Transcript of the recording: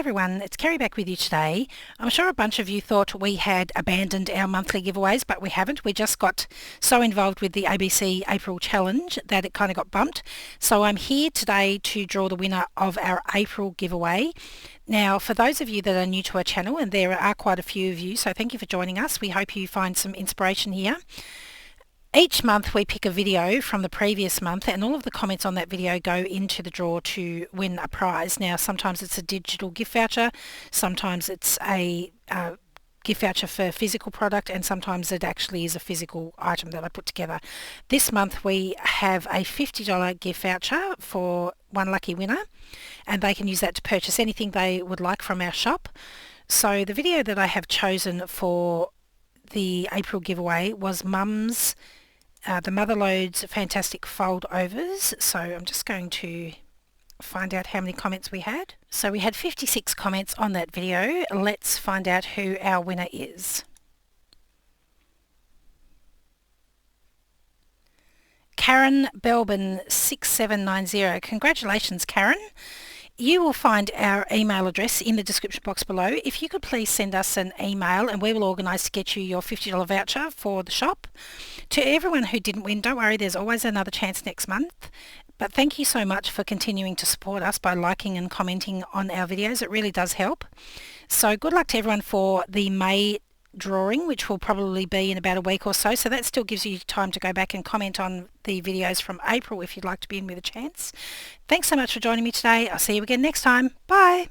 everyone, it's Kerry back with you today. I'm sure a bunch of you thought we had abandoned our monthly giveaways, but we haven't. We just got so involved with the ABC April Challenge that it kind of got bumped. So I'm here today to draw the winner of our April giveaway. Now, for those of you that are new to our channel, and there are quite a few of you, so thank you for joining us. We hope you find some inspiration here. Each month we pick a video from the previous month and all of the comments on that video go into the draw to win a prize. Now sometimes it's a digital gift voucher, sometimes it's a gift voucher for a physical product, and sometimes it actually is a physical item that I put together. This month we have a $50 gift voucher for one lucky winner, and they can use that to purchase anything they would like from our shop. So the video that I have chosen for the April giveaway was Mum's the Motherloads Fantastic Fold Overs. So I'm just going to find out how many comments we had. So we had 56 comments on that video. Let's find out who our winner is. Karen Belbin 6790. Congratulations, Karen. You will find our email address in the description box below. If you could please send us an email and we will organise to get you your $50 voucher for the shop. To everyone who didn't win, don't worry, there's always another chance next month. But thank you so much for continuing to support us by liking and commenting on our videos. It really does help. So good luck to everyone for the May drawing, which will probably be in about a week or so. So that still gives you time to go back and comment on the videos from April if you'd like to be in with a chance. Thanks so much for joining me today. I'll see you again next time. Bye.